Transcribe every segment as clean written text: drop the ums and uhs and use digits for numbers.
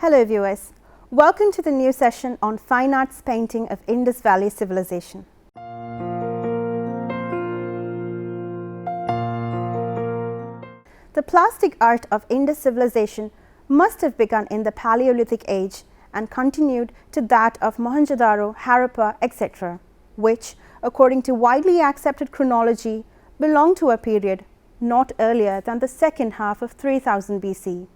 Hello viewers, welcome to the new session on Fine Arts Painting of Indus Valley Civilization. The plastic art of Indus civilization must have begun in the Paleolithic age and continued to that of Mohenjo-daro, Harappa, etc., which, according to widely accepted chronology, belong to a period not earlier than the second half of 3000 BC.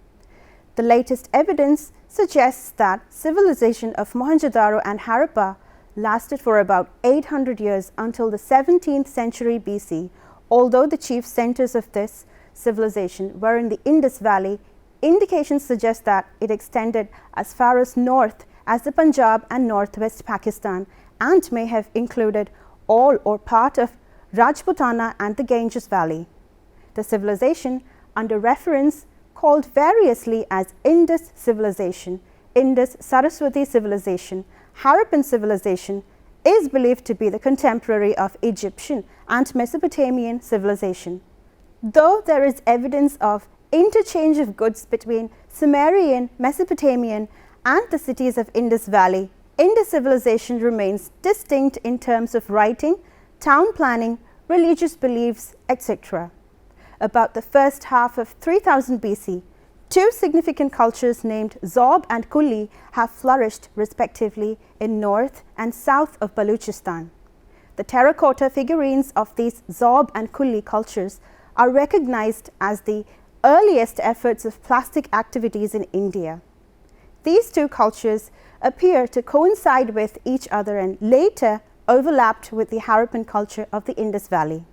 The latest evidence suggests that civilization of Mohenjo-daro and Harappa lasted for about 800 years until the 17th century BC. Although the chief centers of this civilization were in the Indus Valley, indications suggest that it extended as far as north as the Punjab and northwest Pakistan and may have included all or part of Rajputana and the Ganges Valley. The civilization, under reference, called variously as Indus Civilization, Indus Saraswati Civilization, Harappan Civilization, is believed to be the contemporary of Egyptian and Mesopotamian civilization. Though there is evidence of interchange of goods between Sumerian, Mesopotamian, and the cities of Indus Valley, Indus civilization remains distinct in terms of writing, town planning, religious beliefs, etc. About the first half of 3000 BC, two significant cultures named Zob and Kulli have flourished respectively in north and south of Baluchistan. The terracotta figurines of these Zob and Kulli cultures are recognized as the earliest efforts of plastic activities in India. These two cultures appear to coincide with each other and later overlapped with the Harappan culture of the Indus Valley.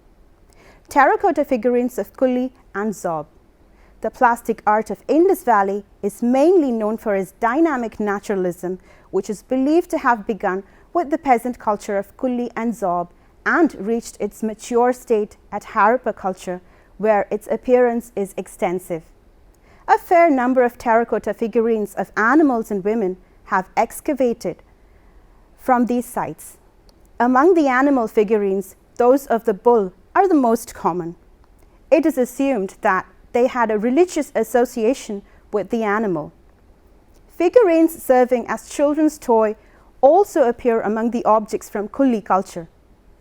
Terracotta figurines of Kulli and Zob. The plastic art of Indus Valley is mainly known for its dynamic naturalism, which is believed to have begun with the peasant culture of Kulli and Zob and reached its mature state at Harappa culture, where its appearance is extensive. A fair number of terracotta figurines of animals and women have excavated from these sites. Among the animal figurines, those of the bull are the most common. It is assumed that they had a religious association with the animal. Figurines serving as children's toy also appear among the objects from Kulli culture.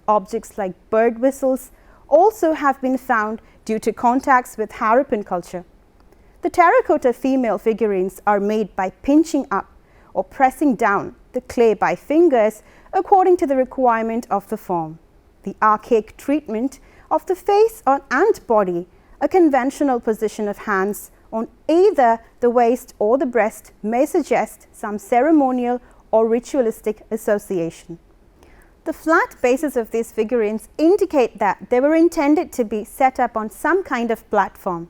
Objects like bird whistles also have been found due to contacts with Harappan culture. The terracotta female figurines are made by pinching up or pressing down the clay by fingers according to the requirement of the form. The archaic treatment of the face and body, a conventional position of hands on either the waist or the breast, may suggest some ceremonial or ritualistic association. The flat bases of these figurines indicate that they were intended to be set up on some kind of platform.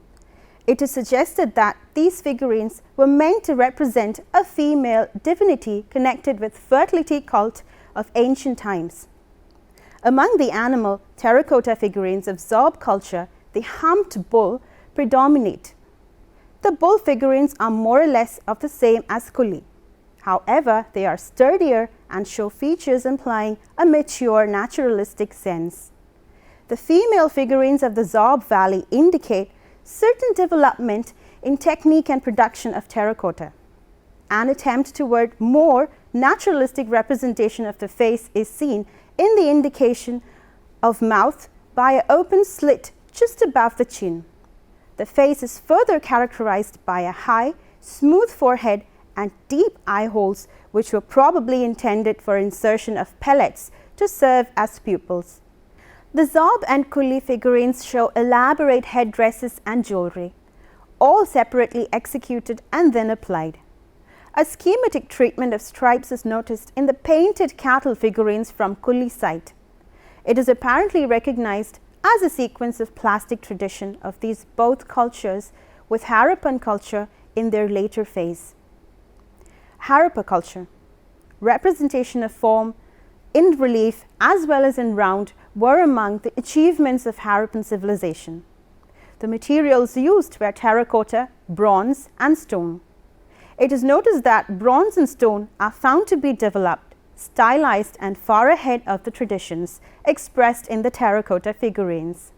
It is suggested that these figurines were meant to represent a female divinity connected with fertility cult of ancient times. Among the animal terracotta figurines of Zob culture, the humped bull predominate. The bull figurines are more or less of the same as Kulli. However, they are sturdier and show features implying a mature naturalistic sense. The female figurines of the Zob Valley indicate certain development in technique and production of terracotta. An attempt toward more naturalistic representation of the face is seen in the indication of mouth by an open slit just above the chin. The face is further characterized by a high, smooth forehead and deep eye holes, which were probably intended for insertion of pellets to serve as pupils. The Zob and Kulli figurines show elaborate headdresses and jewelry, all separately executed and then applied. A schematic treatment of stripes is noticed in the painted cattle figurines from Kulli site. It is apparently recognized as a sequence of plastic tradition of these both cultures with Harappan culture in their later phase. Harappa culture. Representation of form in relief as well as in round were among the achievements of Harappan civilization. The materials used were terracotta, bronze and stone. It is noticed that bronze and stone are found to be developed, stylized and far ahead of the traditions expressed in the terracotta figurines.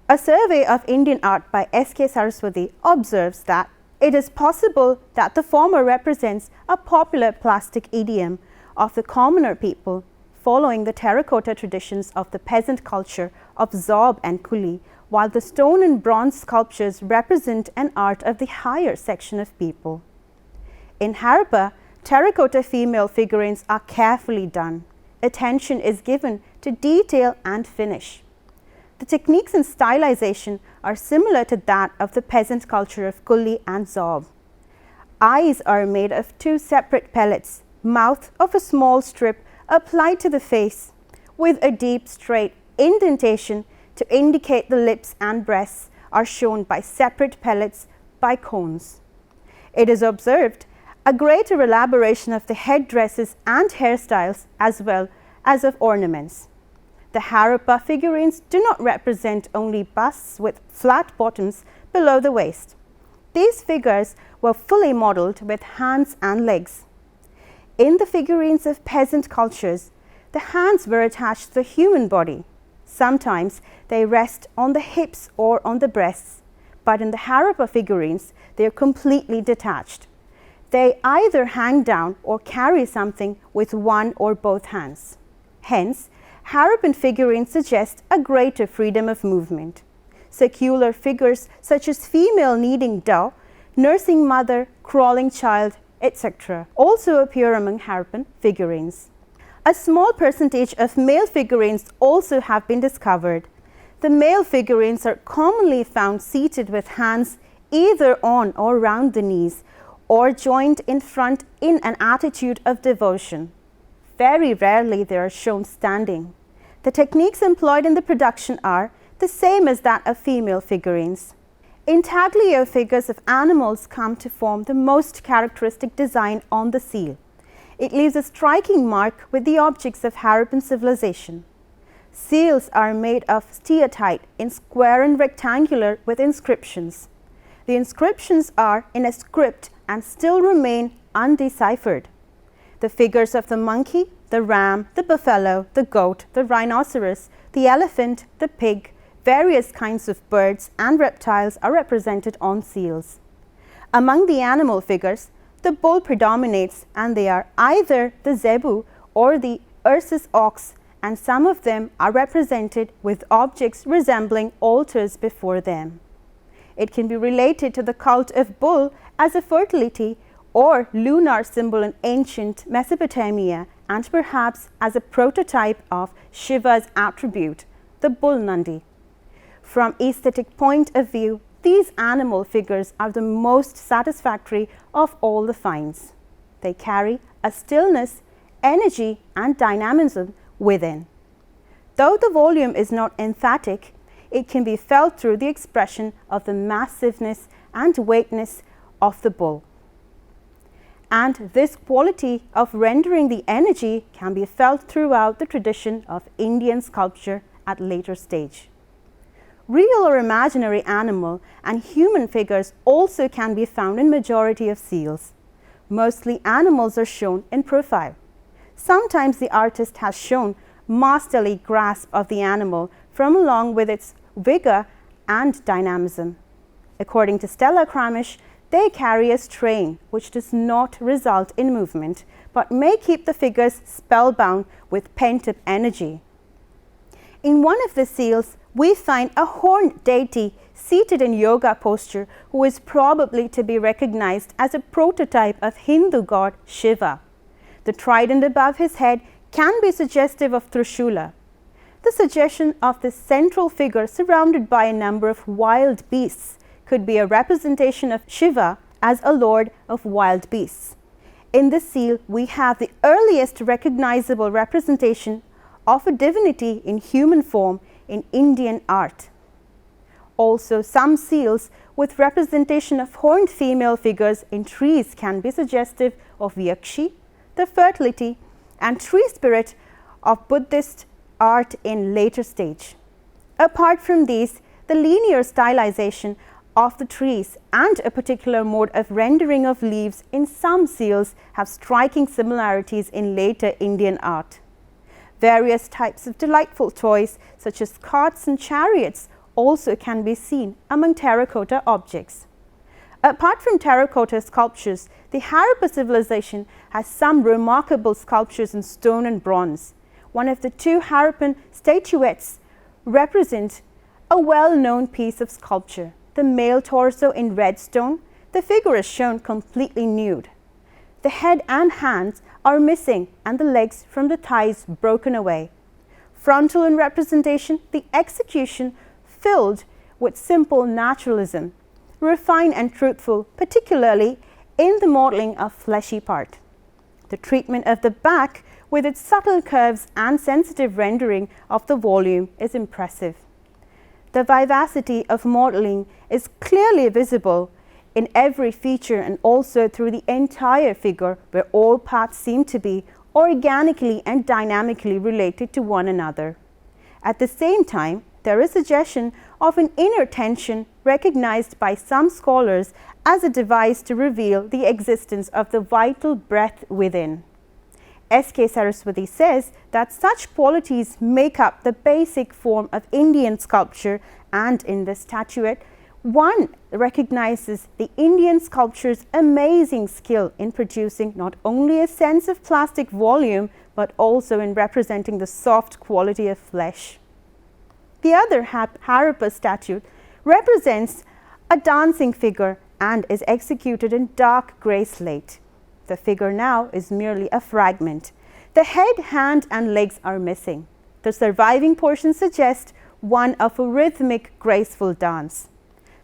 A survey of Indian art by S.K. Saraswati observes that It is possible that the former represents a popular plastic idiom of the commoner people following the terracotta traditions of the peasant culture of Zob and Kuli, while the stone and bronze sculptures represent an art of the higher section of people. In Harappa, terracotta female figurines are carefully done. Attention is given to detail and finish. The techniques in stylization are similar to that of the peasant culture of Kuli and Zob. Eyes are made of two separate pellets, mouth of a small strip applied to the face, with a deep straight indentation to indicate the lips and breasts are shown by separate pellets by cones. It is observed a greater elaboration of the headdresses and hairstyles as well as of ornaments. The Harappa figurines do not represent only busts with flat bottoms below the waist. These figures were fully modelled with hands and legs. In the figurines of peasant cultures, the hands were attached to the human body. Sometimes they rest on the hips or on the breasts, but in the Harappa figurines, they are completely detached. They either hang down or carry something with one or both hands. Hence, Harappan figurines suggest a greater freedom of movement. Secular figures such as female kneading dough, nursing mother, crawling child, etc. also appear among Harappan figurines. A small percentage of male figurines also have been discovered. The male figurines are commonly found seated with hands either on or round the knees or joined in front in an attitude of devotion. Very rarely they are shown standing. The techniques employed in the production are the same as that of female figurines. Intaglio figures of animals come to form the most characteristic design on the seal. It leaves a striking mark with the objects of Harappan civilization. Seals are made of steatite in square and rectangular with inscriptions. The inscriptions are in a script and still remain undeciphered. The figures of the monkey, the ram, the buffalo, the goat, the rhinoceros, the elephant, the pig, various kinds of birds and reptiles are represented on seals. Among the animal figures, the bull predominates, and they are either the zebu or the Ursus ox, and some of them are represented with objects resembling altars before them. It can be related to the cult of bull as a fertility or lunar symbol in ancient Mesopotamia, and perhaps as a prototype of Shiva's attribute, the bull Nandi. From aesthetic point of view, these animal figures are the most satisfactory of all the finds. They carry a stillness, energy and dynamism within. Though the volume is not emphatic, it can be felt through the expression of the massiveness and weightness of the bull. And this quality of rendering the energy can be felt throughout the tradition of Indian sculpture at later stage. Real or imaginary animal and human figures also can be found in majority of seals. Mostly animals are shown in profile. Sometimes the artist has shown masterly grasp of the animal from along with its vigor and dynamism. According to Stella Kramish, they carry a strain which does not result in movement, but may keep the figures spellbound with pent-up energy. In one of the seals, we find a horned deity seated in yoga posture who is probably to be recognized as a prototype of Hindu god Shiva. The trident above his head can be suggestive of Trishula. The suggestion of this central figure surrounded by a number of wild beasts could be a representation of Shiva as a lord of wild beasts. In this seal, we have the earliest recognizable representation of a divinity in human form in Indian art. Also, some seals with representation of horned female figures in trees can be suggestive of Yakshi, the fertility and tree spirit of Buddhist art in later stage. Apart from these, the linear stylization of the trees and a particular mode of rendering of leaves in some seals have striking similarities in later Indian art. Various types of delightful toys such as carts and chariots also can be seen among terracotta objects. Apart from terracotta sculptures, the Harappa civilization has some remarkable sculptures in stone and bronze. One of the two Harappan statuettes represents a well-known piece of sculpture, the male torso in red stone. The figure is shown completely nude. The head and hands are missing and the legs from the thighs broken away. Frontal in representation, the execution filled with simple naturalism, refined and truthful, particularly in the modeling of fleshy part. The treatment of the back with its subtle curves and sensitive rendering of the volume is impressive. The vivacity of modeling is clearly visible in every feature and also through the entire figure, where all parts seem to be organically and dynamically related to one another. At the same time, there is suggestion of an inner tension recognized by some scholars as a device to reveal the existence of the vital breath within. S.K. Saraswati says that such qualities make up the basic form of Indian sculpture, and in the statuette, one recognizes the Indian sculpture's amazing skill in producing not only a sense of plastic volume, but also in representing the soft quality of flesh. The other Harappa statue represents a dancing figure and is executed in dark grey slate. The figure now is merely a fragment. The head, hand and legs are missing. The surviving portion suggests one of a rhythmic, graceful dance.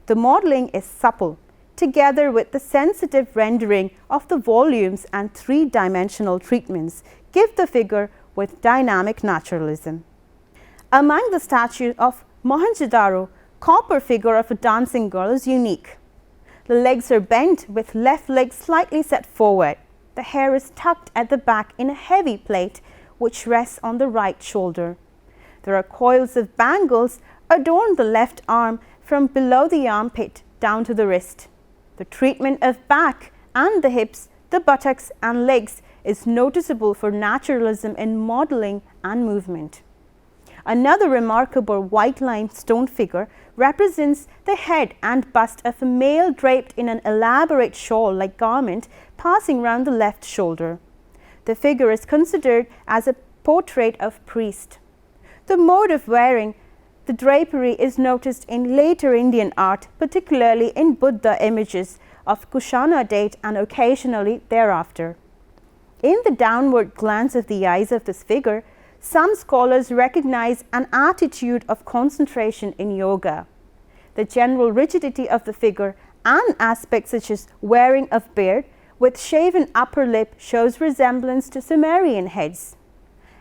The modeling is supple, together with the sensitive rendering of the volumes and three-dimensional treatments, give the figure with dynamic naturalism. Among the statues of Mohenjo-daro, copper figure of a dancing girl is unique. The legs are bent with left leg slightly set forward. The hair is tucked at the back in a heavy plait which rests on the right shoulder. There are coils of bangles adorn the left arm from below the armpit down to the wrist. The treatment of back and the hips, the buttocks and legs is noticeable for naturalism in modeling and movement. Another remarkable white limestone figure represents the head and bust of a male draped in an elaborate shawl-like garment passing round the left shoulder. The figure is considered as a portrait of priest. The mode of wearing the drapery is noticed in later Indian art, particularly in Buddha images of Kushana date and occasionally thereafter. In the downward glance of the eyes of this figure, some scholars recognize an attitude of concentration in yoga. The general rigidity of the figure and aspects such as wearing of beard with shaven upper lip shows resemblance to Sumerian heads,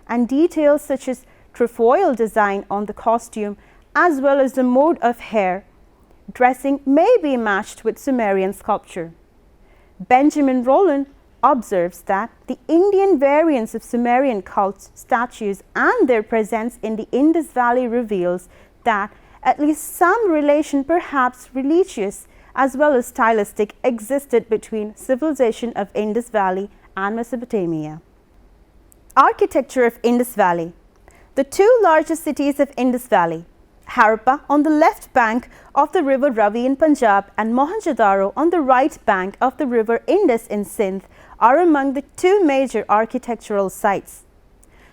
and details such as trefoil design on the costume as well as the mode of hair dressing may be matched with Sumerian sculpture. Benjamin Rowland observes that the Indian variants of Sumerian cult statues and their presence in the Indus Valley reveals that at least some relation, perhaps religious as well as stylistic, existed between civilization of Indus Valley and Mesopotamia. Architecture of Indus Valley. The two largest cities of Indus Valley, Harappa on the left bank of the river Ravi in Punjab and Mohenjo-daro on the right bank of the river Indus in Sindh, are among the two major architectural sites.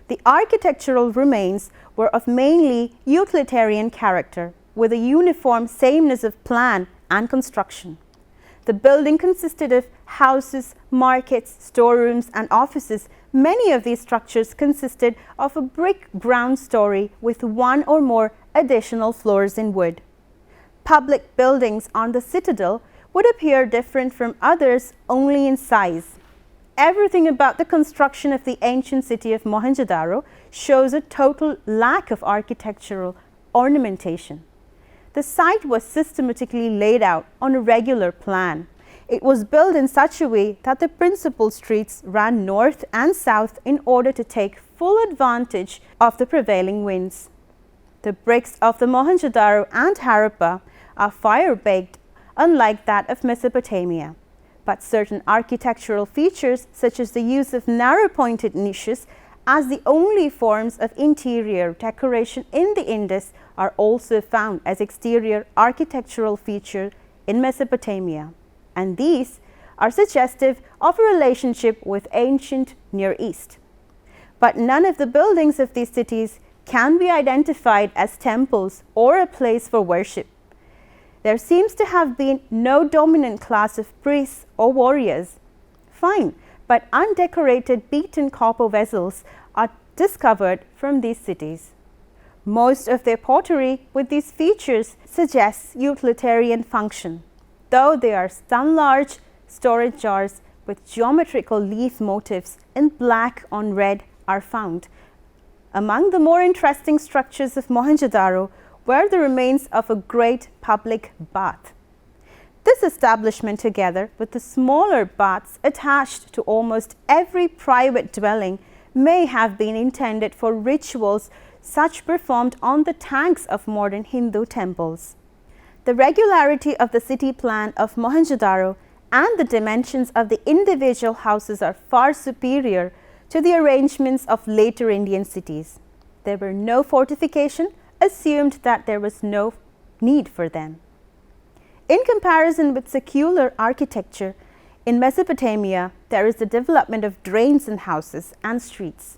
The architectural remains were of mainly utilitarian character, with a uniform sameness of plan and construction. The building consisted of houses, markets, storerooms and offices. Many of these structures consisted of a brick ground story with one or more additional floors in wood. Public buildings on the citadel would appear different from others only in size. Everything about the construction of the ancient city of Mohenjo-daro shows a total lack of architectural ornamentation. The site was systematically laid out on a regular plan. It was built in such a way that the principal streets ran north and south in order to take full advantage of the prevailing winds. The bricks of the Mohenjo-daro and Harappa are fire-baked, unlike that of Mesopotamia. But certain architectural features, such as the use of narrow-pointed niches as the only forms of interior decoration in the Indus, are also found as exterior architectural features in Mesopotamia. and these are suggestive of a relationship with ancient Near East. But none of the buildings of these cities can be identified as temples or a place for worship. There seems to have been no dominant class of priests or warriors. Fine, but undecorated beaten copper vessels are discovered from these cities. Most of their pottery with these features suggests utilitarian function, though there are some large storage jars with geometrical leaf motifs in black on red are found. Among the more interesting structures of Mohenjo-daro were the remains of a great public bath. This establishment, together with the smaller baths attached to almost every private dwelling, may have been intended for rituals such performed on the tanks of modern Hindu temples. The regularity of the city plan of Mohenjo-daro and the dimensions of the individual houses are far superior to the arrangements of later Indian cities. There were no fortification, assumed that there was no need for them. In comparison with secular architecture, in Mesopotamia, there is the development of drains in houses and streets.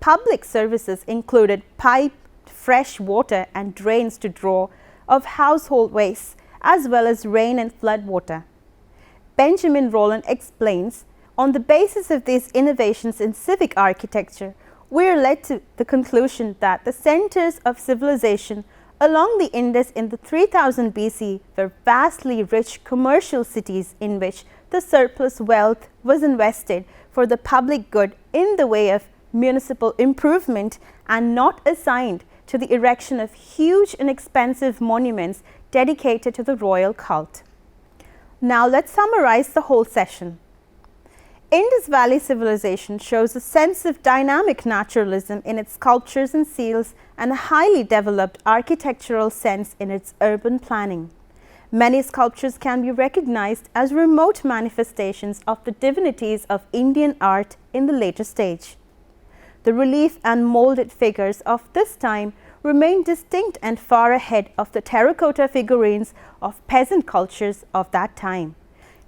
Public services included piped fresh water and drains to draw of household waste, as well as rain and flood water. Benjamin Rolland explains, on the basis of these innovations in civic architecture, we are led to the conclusion that the centers of civilization along the Indus in the 3000 BC were vastly rich commercial cities in which the surplus wealth was invested for the public good in the way of municipal improvement and not assigned to the erection of huge and expensive monuments dedicated to the royal cult. Now let's summarize the whole session. Indus Valley civilization shows a sense of dynamic naturalism in its sculptures and seals and a highly developed architectural sense in its urban planning. Many sculptures can be recognized as remote manifestations of the divinities of Indian art in the later stage. The relief and molded figures of this time remain distinct and far ahead of the terracotta figurines of peasant cultures of that time.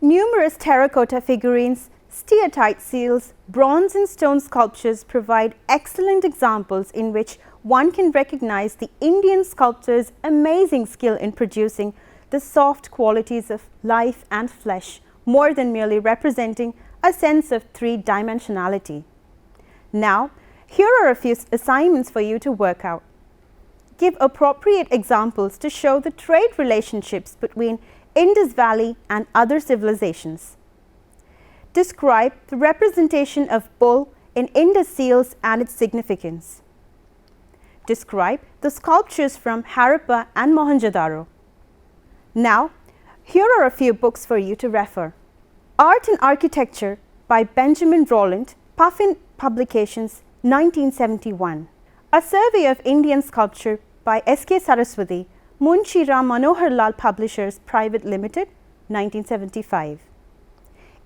Numerous terracotta figurines, steatite seals, bronze and stone sculptures provide excellent examples in which one can recognize the Indian sculptor's amazing skill in producing the soft qualities of life and flesh, more than merely representing a sense of three-dimensionality. Now, here are a few assignments for you to work out. Give appropriate examples to show the trade relationships between Indus Valley and other civilizations. Describe the representation of bull in Indus seals and its significance. Describe the sculptures from Harappa and Mohenjo-daro. Now, here are a few books for you to refer. Art and Architecture by Benjamin Rolland, Puffin Publications, 1971. A Survey of Indian Sculpture by S.K. Saraswati, Munshi Ram Manohar Lal Publishers Private Limited, 1975.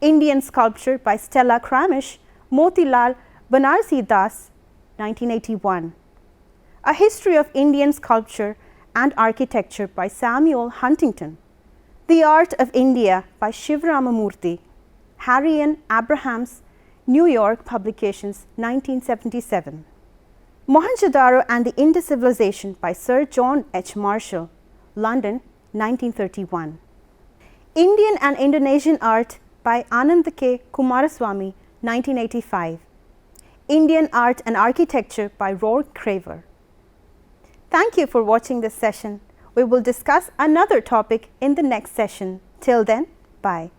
Indian Sculpture by Stella Kramish, Motilal Banarsi Das, 1981. A History of Indian Sculpture and Architecture by Samuel Huntington. The Art of India by Shiv Ramamurthy, Harry N. Abrahams, New York Publications, 1977. Mohenjo-daro and the Indus Civilization by Sir John H. Marshall, London, 1931. Indian and Indonesian Art by Anand K. Kumaraswamy, 1985. Indian Art and Architecture by Rourke Craver. Thank you for watching this session. We will discuss another topic in the next session. Till then, bye.